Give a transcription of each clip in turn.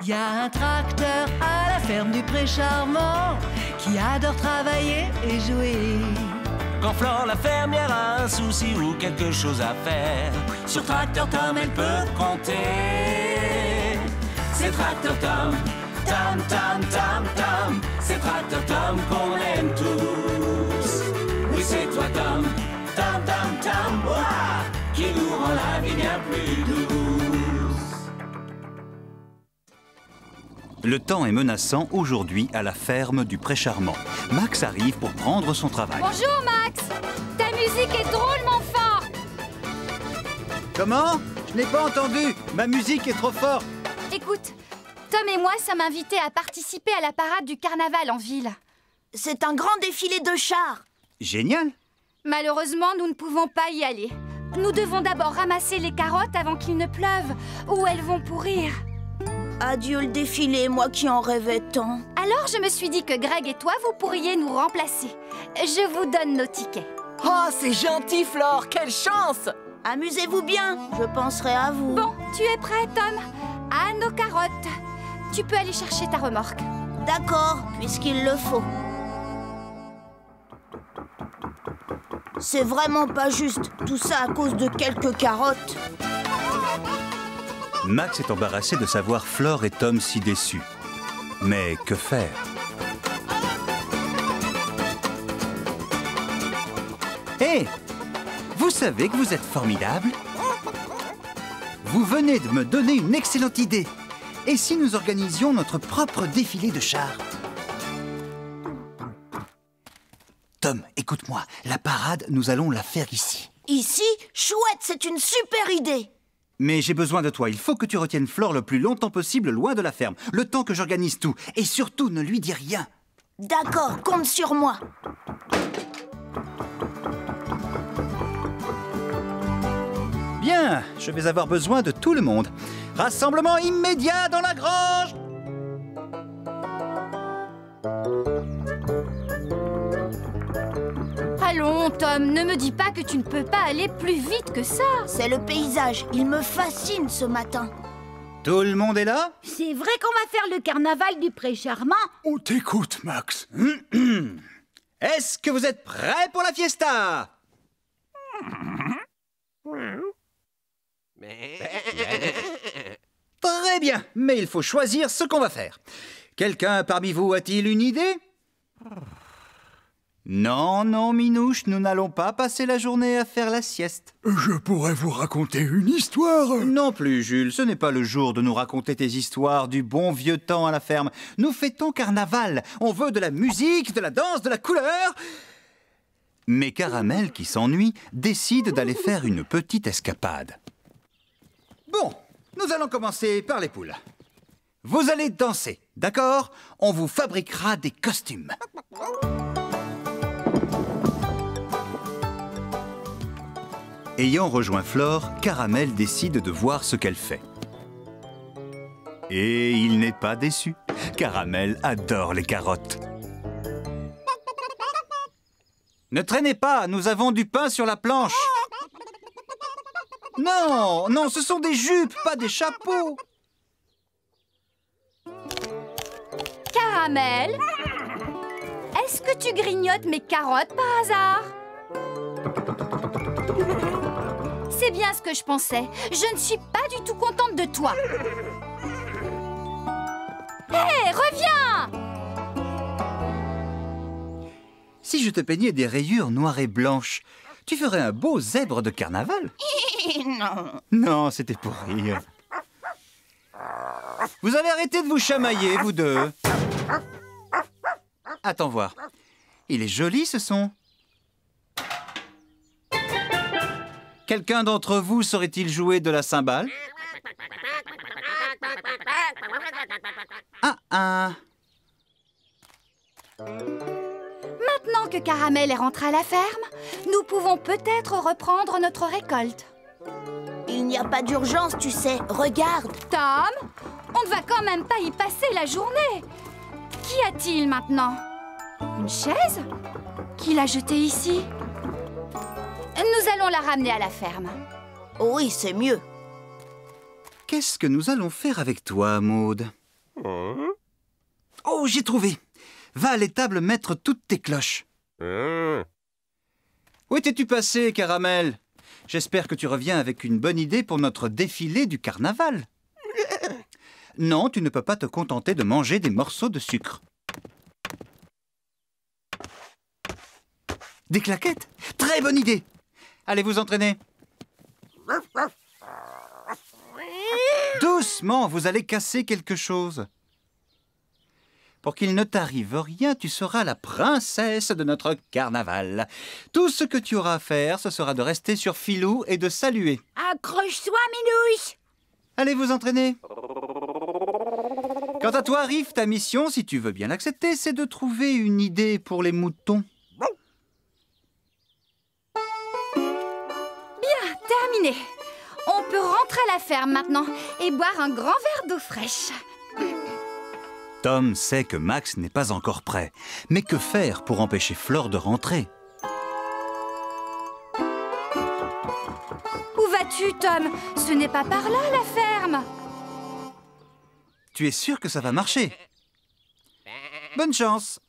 Y a un tracteur à la ferme du Pré Charmant qui adore travailler et jouer. Quand Flore la fermière a un souci ou quelque chose à faire, sur Tracteur Tom elle peut compter. C'est Tracteur Tom, Tom, Tom, Tom, Tom. C'est Tracteur Tom qu'on aime tous. Oui, c'est toi Tom, Tom, Tom, Tom, ouah, qui nous rend la vie bien plus douce. Le temps est menaçant aujourd'hui à la ferme du Pré Charmant. Max arrive pour prendre son travail. Bonjour Max. Ta musique est drôlement forte. Comment? Je n'ai pas entendu. Ma musique est trop forte. Écoute, Tom et moi sommes invités à participer à la parade du carnaval en ville. C'est un grand défilé de chars. Génial. Malheureusement, nous ne pouvons pas y aller. Nous devons d'abord ramasser les carottes avant qu'il ne pleuve, ou elles vont pourrir. Adieu le défilé, moi qui en rêvais tant. Alors je me suis dit que Greg et toi, vous pourriez nous remplacer. Je vous donne nos tickets. Oh, c'est gentil, Flore. Quelle chance! Amusez-vous bien, je penserai à vous. Bon, tu es prêt, Tom? À nos carottes. Tu peux aller chercher ta remorque. D'accord, puisqu'il le faut. C'est vraiment pas juste, tout ça à cause de quelques carottes. Max est embarrassé de savoir Flore et Tom si déçus. Mais que faire? Hé! Vous savez que vous êtes formidable? Vous venez de me donner une excellente idée. Et si nous organisions notre propre défilé de chars? Tom, écoute-moi. La parade, nous allons la faire ici. Ici? Chouette, c'est une super idée. Mais j'ai besoin de toi. Il faut que tu retiennes Flore le plus longtemps possible loin de la ferme. Le temps que j'organise tout. Et surtout, ne lui dis rien. D'accord, compte sur moi. Bien, je vais avoir besoin de tout le monde. Rassemblement immédiat dans la grange! Allons, Tom, ne me dis pas que tu ne peux pas aller plus vite que ça. C'est le paysage, il me fascine ce matin. Tout le monde est là? C'est vrai qu'on va faire le carnaval du Pré Charmant? On t'écoute, Max. Est-ce que vous êtes prêts pour la fiesta? Très bien, mais il faut choisir ce qu'on va faire. Quelqu'un parmi vous a-t-il une idée? Non, non, Minouche, nous n'allons pas passer la journée à faire la sieste. Je pourrais vous raconter une histoire. Non plus, Jules, ce n'est pas le jour de nous raconter tes histoires du bon vieux temps à la ferme. Nous fêtons carnaval. On veut de la musique, de la danse, de la couleur. Mais Caramel, qui s'ennuie, décide d'aller faire une petite escapade. Bon, nous allons commencer par les poules. Vous allez danser, d'accord? On vous fabriquera des costumes. Ayant rejoint Flore, Caramel décide de voir ce qu'elle fait. Et il n'est pas déçu. Caramel adore les carottes. Ne traînez pas, nous avons du pain sur la planche. Non, non, ce sont des jupes, pas des chapeaux. Caramel, est-ce que tu grignotes mes carottes par hasard? C'est bien ce que je pensais. Je ne suis pas du tout contente de toi. Hé, reviens! Si je te peignais des rayures noires et blanches, tu ferais un beau zèbre de carnaval. Non. Non, c'était pour rire. Vous allez arrêter de vous chamailler, vous deux. Attends voir. Il est joli, ce son. Quelqu'un d'entre vous saurait-il jouer de la cymbale? Ah. Maintenant que Caramel est rentré à la ferme, nous pouvons peut-être reprendre notre récolte. Il n'y a pas d'urgence, tu sais. Regarde. Tom, on ne va quand même pas y passer la journée. Qu'y a-t-il maintenant? Une chaise? Qui l'a jetée ici? Nous allons la ramener à la ferme. Oui, c'est mieux. Qu'est-ce que nous allons faire avec toi, Maude? Oh, j'ai trouvé! Va à l'étable mettre toutes tes cloches. Où étais-tu passé, Caramel? J'espère que tu reviens avec une bonne idée pour notre défilé du carnaval. Non, tu ne peux pas te contenter de manger des morceaux de sucre. Des claquettes? Très bonne idée! Allez vous entraîner. Doucement, vous allez casser quelque chose. Pour qu'il ne t'arrive rien, tu seras la princesse de notre carnaval. Tout ce que tu auras à faire, ce sera de rester sur Filou et de saluer. Accroche-toi, Minouche. Allez vous entraîner. Quant à toi, Riff, ta mission, si tu veux bien l'accepter, c'est de trouver une idée pour les moutons. Bien, terminé. On peut rentrer à la ferme maintenant et boire un grand verre d'eau fraîche. Tom sait que Max n'est pas encore prêt. Mais que faire pour empêcher Flore de rentrer? Où vas-tu, Tom? Ce n'est pas par là, la ferme. Tu es sûr que ça va marcher? Bonne chance.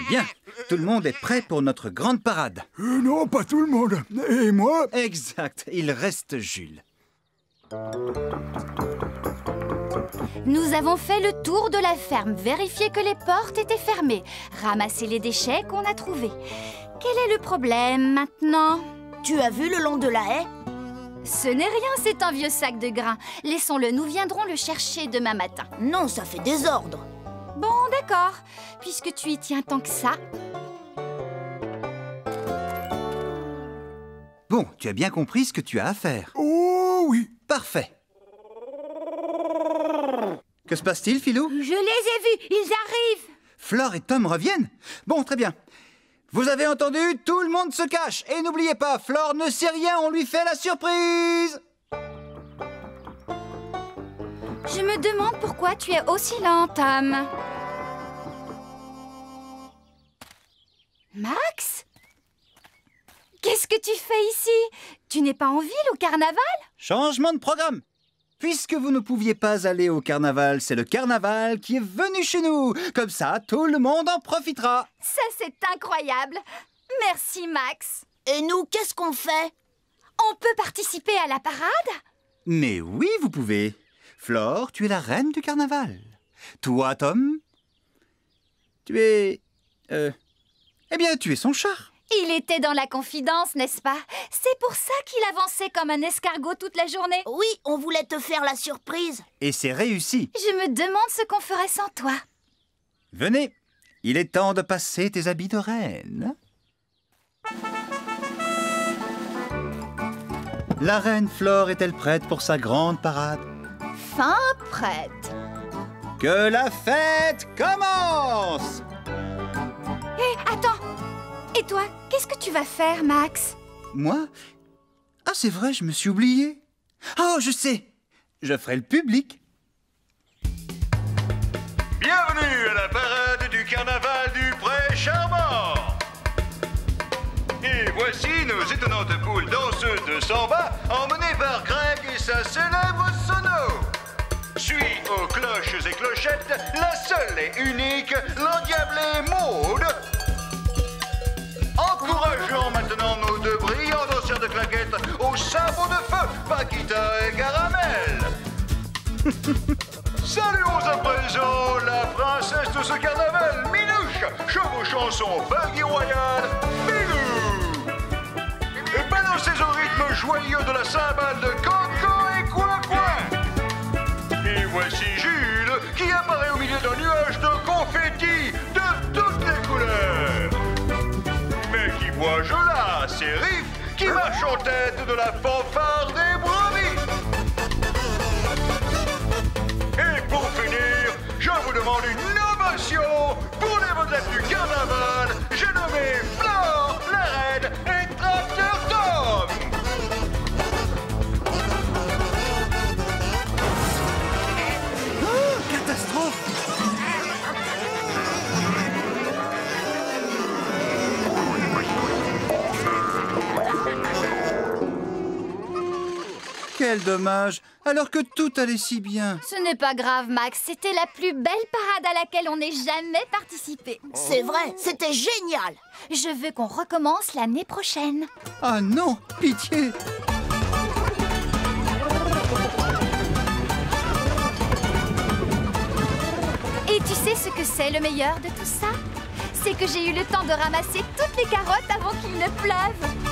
Bien, tout le monde est prêt pour notre grande parade. Non, pas tout le monde. Et moi? Exact, il reste Jules. Nous avons fait le tour de la ferme, vérifié que les portes étaient fermées, ramassé les déchets qu'on a trouvés. Quel est le problème maintenant? Tu as vu le long de la haie? Ce n'est rien, c'est un vieux sac de grains. Laissons-le, nous viendrons le chercher demain matin. Non, ça fait désordre. Bon, d'accord, puisque tu y tiens tant que ça. Bon, tu as bien compris ce que tu as à faire. Oh oui. Parfait. Que se passe-t-il, Filou? Je les ai vus, ils arrivent. Flore et Tom reviennent? Bon, très bien. Vous avez entendu? Tout le monde se cache. Et n'oubliez pas, Flore ne sait rien, on lui fait la surprise. Je me demande pourquoi tu es aussi lent, Tom. Max? Qu'est-ce que tu fais ici? Tu n'es pas en ville au carnaval? Changement de programme. Puisque vous ne pouviez pas aller au carnaval, c'est le carnaval qui est venu chez nous. Comme ça, tout le monde en profitera. Ça, c'est incroyable. Merci, Max. Et nous, qu'est-ce qu'on fait? On peut participer à la parade? Mais oui, vous pouvez. Flore, tu es la reine du carnaval. Toi, Tom, tu es... Eh bien, tu es son chat. Il était dans la confidence, n'est-ce pas? C'est pour ça qu'il avançait comme un escargot toute la journée. Oui, on voulait te faire la surprise. Et c'est réussi. Je me demande ce qu'on ferait sans toi. Venez, il est temps de passer tes habits de reine. La reine Flore est-elle prête pour sa grande parade? Fin prête. Que la fête commence! Hé, attends! Et toi, qu'est-ce que tu vas faire, Max? Moi? Ah, c'est vrai, je me suis oublié. Oh, je sais! Je ferai le public. Bienvenue à la parade du carnaval du Pré Charmant. Et voici nos étonnantes poules danseuses de samba, emmenées par Greg et sa célèbre sono. Suis aux cloches et clochettes, la seule et unique, l'endiablée Maude. Encourageons maintenant nos deux brillants danseurs de claquettes au sabot de feu, Paquita et Caramel. Saluons à présent la princesse de ce carnaval, Minouche, chevauchant son buggy royal, Filou. Et balancez au rythme joyeux de la cymbale de Coco et Coin. Et voici Jules qui apparaît au milieu d'un nuage de confettis de toutes les couleurs. Mais qui vois-je là? C'est Riff qui marche en tête de la fanfare des brebis. Et pour finir, je vous demande une ovation pour les vedettes du carnaval. J'ai nommé Flore, la reine et Tracteur Tom. Oh, catastrophe! Quel dommage, alors que tout allait si bien. Ce n'est pas grave, Max. C'était la plus belle parade à laquelle on ait jamais participé. C'est vrai, c'était génial. Je veux qu'on recommence l'année prochaine. Ah non, pitié. Et tu sais ce que c'est le meilleur de tout ça? C'est que j'ai eu le temps de ramasser toutes les carottes avant qu'il ne pleuve.